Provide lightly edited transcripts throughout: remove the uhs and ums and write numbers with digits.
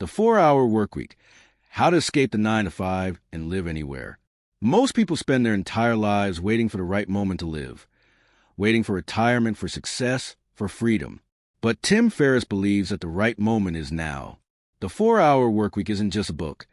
The 4-Hour Workweek: How to Escape the 9 to 5 and Live Anywhere. Most people spend their entire lives waiting for the right moment to live, waiting for retirement, for success, for freedom. But Tim Ferriss believes that the right moment is now. The 4-Hour Workweek isn't just a book.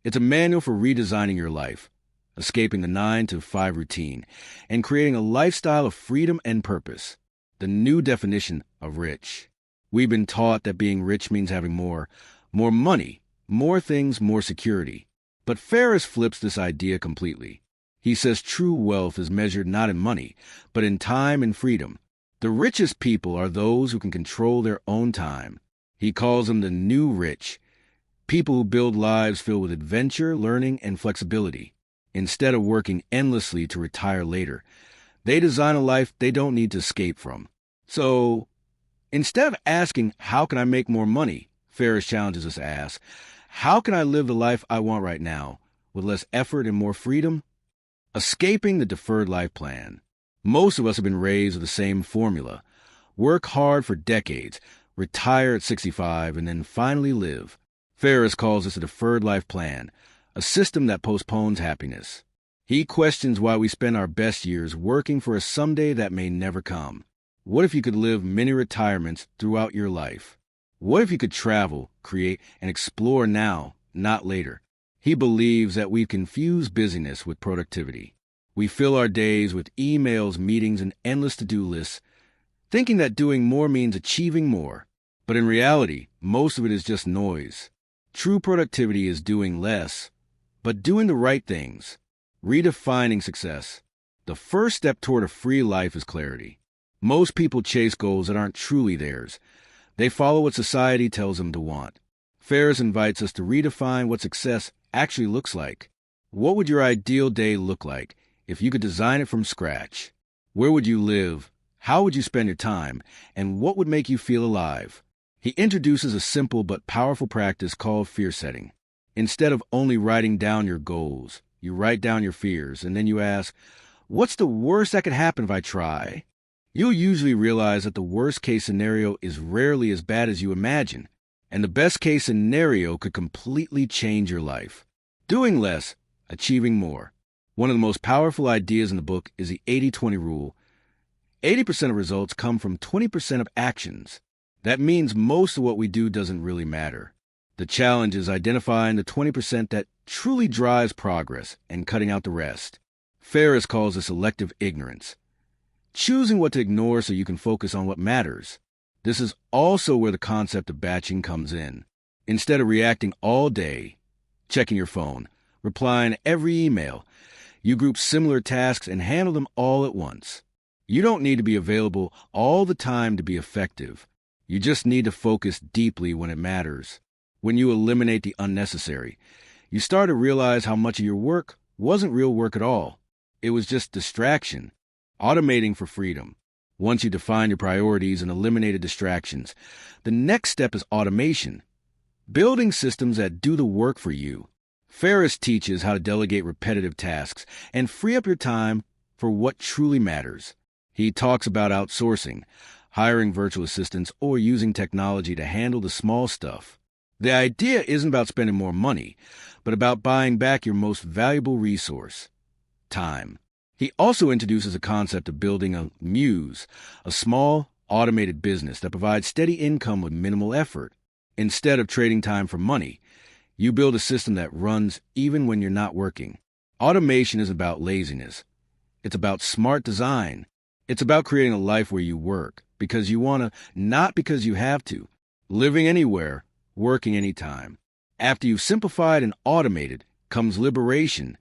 It's a manual for redesigning your life, escaping the 9 to 5 routine, and creating a lifestyle of freedom and purpose. The new definition of rich. We've been taught that being rich means having more money, more things, more security. But Ferriss flips this idea completely. He says true wealth is measured not in money, but in time and freedom. The richest people are those who can control their own time. He calls them the new rich, people who build lives filled with adventure, learning, and flexibility. Instead of working endlessly to retire later, they design a life they don't need to escape from. So, instead of asking, how can I make more money? Ferriss challenges us to ask, how can I live the life I want right now, with less effort and more freedom? Escaping the deferred life plan. Most of us have been raised with the same formula. Work hard for decades, retire at 65, and then finally live. Ferriss calls this a deferred life plan, a system that postpones happiness. He questions why we spend our best years working for a someday that may never come. What if you could live many retirements throughout your life? What if you could travel, create, and explore now, not later? He believes that we confuse busyness with productivity. We fill our days with emails, meetings, and endless to-do lists, thinking that doing more means achieving more. But in reality, most of it is just noise. True productivity is doing less, but doing the right things. Redefining success. The first step toward a free life is clarity. Most people chase goals that aren't truly theirs. They follow what society tells them to want. Ferriss invites us to redefine what success actually looks like. What would your ideal day look like if you could design it from scratch? Where would you live? How would you spend your time? And what would make you feel alive? He introduces a simple but powerful practice called fear setting. Instead of only writing down your goals, you write down your fears, and then you ask, what's the worst that could happen if I try? You'll usually realize that the worst-case scenario is rarely as bad as you imagine, and the best-case scenario could completely change your life. Doing less, achieving more. One of the most powerful ideas in the book is the 80-20 rule. 80% of results come from 20% of actions. That means most of what we do doesn't really matter. The challenge is identifying the 20% that truly drives progress and cutting out the rest. Ferriss calls this selective ignorance. Choosing what to ignore so you can focus on what matters. This is also where the concept of batching comes in. Instead of reacting all day, checking your phone, replying to every email, you group similar tasks and handle them all at once. You don't need to be available all the time to be effective. You just need to focus deeply when it matters. When you eliminate the unnecessary, you start to realize how much of your work wasn't real work at all. It was just distraction. Automating for freedom. Once you define your priorities and eliminated distractions, the next step is automation. Building systems that do the work for you. Ferriss teaches how to delegate repetitive tasks and free up your time for what truly matters. He talks about outsourcing, hiring virtual assistants, or using technology to handle the small stuff. The idea isn't about spending more money, but about buying back your most valuable resource, time. He also introduces a concept of building a muse, a small, automated business that provides steady income with minimal effort. Instead of trading time for money, you build a system that runs even when you're not working. Automation is about laziness. It's about smart design. It's about creating a life where you work because you want to, not because you have to. Living anywhere, working anytime. After you've simplified and automated comes liberation,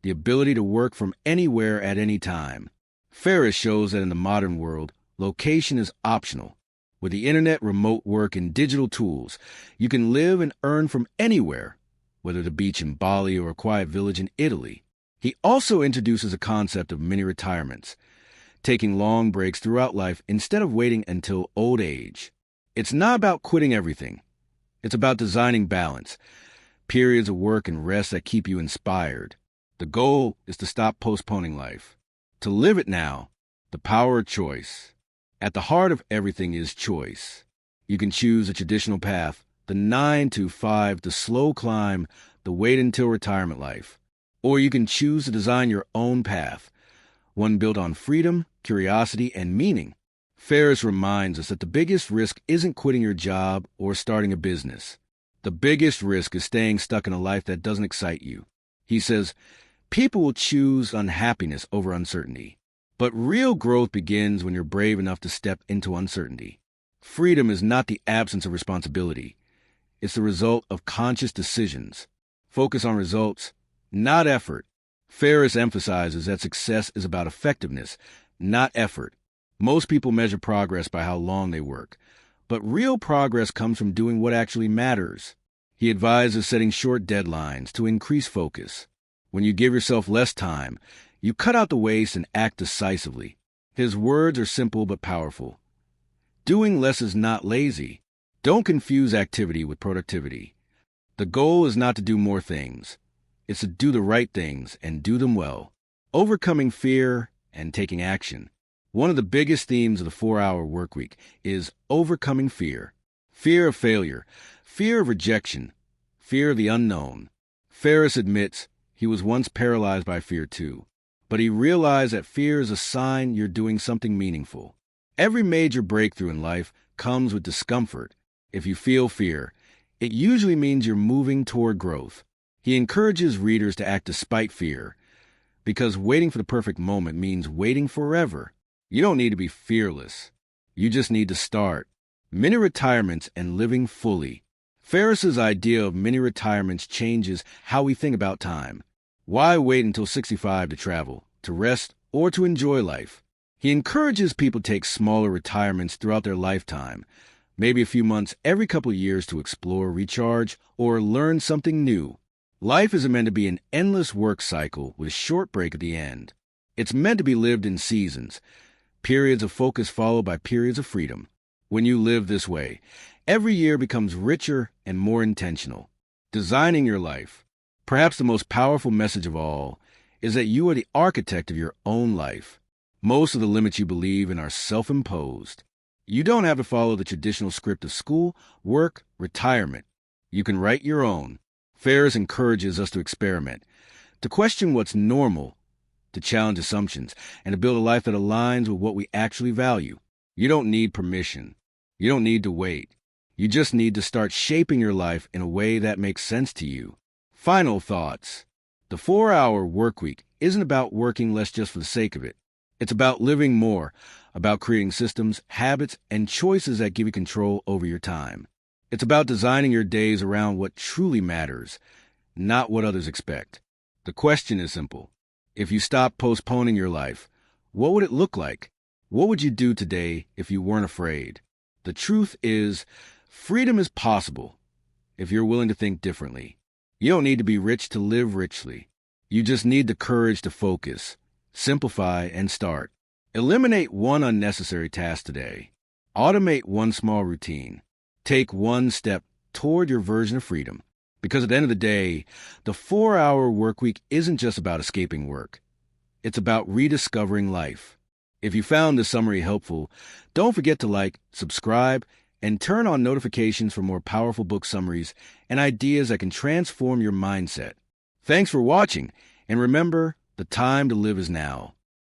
the ability to work from anywhere at any time. Ferriss shows that in the modern world, location is optional. With the internet, remote work, and digital tools, you can live and earn from anywhere, whether the beach in Bali or a quiet village in Italy. He also introduces a concept of mini retirements, taking long breaks throughout life instead of waiting until old age. It's not about quitting everything. It's about designing balance, periods of work and rest that keep you inspired. The goal is to stop postponing life, to live it now, the power of choice. At the heart of everything is choice. You can choose a traditional path, The 9 to 5, the slow climb, the wait until retirement life. Or you can choose to design your own path, one built on freedom, curiosity, and meaning. Ferriss reminds us that the biggest risk isn't quitting your job or starting a business. The biggest risk is staying stuck in a life that doesn't excite you. He says, people will choose unhappiness over uncertainty. But real growth begins when you're brave enough to step into uncertainty. Freedom is not the absence of responsibility. It's the result of conscious decisions. Focus on results, not effort. Ferriss emphasizes that success is about effectiveness, not effort. Most people measure progress by how long they work, but real progress comes from doing what actually matters. He advises setting short deadlines to increase focus. When you give yourself less time, you cut out the waste and act decisively. His words are simple but powerful. Doing less is not lazy. Don't confuse activity with productivity. The goal is not to do more things. It's to do the right things and do them well. Overcoming fear and taking action. One of the biggest themes of the 4-hour workweek is overcoming fear. Fear of failure, fear of rejection, fear of the unknown. Ferriss admits he was once paralyzed by fear too, but he realized that fear is a sign you're doing something meaningful. Every major breakthrough in life comes with discomfort. If you feel fear, it usually means you're moving toward growth. He encourages readers to act despite fear, because waiting for the perfect moment means waiting forever. You don't need to be fearless. You just need to start. Mini retirements and living fully. Ferriss's idea of mini retirements changes how we think about time. Why wait until 65 to travel, to rest, or to enjoy life? He encourages people to take smaller retirements throughout their lifetime, maybe a few months every couple of years to explore, recharge, or learn something new. Life isn't meant to be an endless work cycle with a short break at the end. It's meant to be lived in seasons, periods of focus followed by periods of freedom. When you live this way, every year becomes richer and more intentional. Designing your life. Perhaps the most powerful message of all is that you are the architect of your own life. Most of the limits you believe in are self-imposed. You don't have to follow the traditional script of school, work, retirement. You can write your own. Ferriss encourages us to experiment, to question what's normal, to challenge assumptions, and to build a life that aligns with what we actually value. You don't need permission. You don't need to wait. You just need to start shaping your life in a way that makes sense to you. Final thoughts. The 4-hour workweek isn't about working less just for the sake of it. It's about living more, about creating systems, habits, and choices that give you control over your time. It's about designing your days around what truly matters, not what others expect. The question is simple. If you stopped postponing your life, what would it look like? What would you do today if you weren't afraid? The truth is, freedom is possible if you're willing to think differently. You don't need to be rich to live richly. You just need the courage to focus, simplify, and start. Eliminate one unnecessary task today. Automate one small routine. Take one step toward your version of freedom. Because at the end of the day, the 4-hour workweek isn't just about escaping work. It's about rediscovering life. If you found this summary helpful, don't forget to like, subscribe, and turn on notifications for more powerful book summaries and ideas that can transform your mindset. Thanks for watching, and remember, the time to live is now.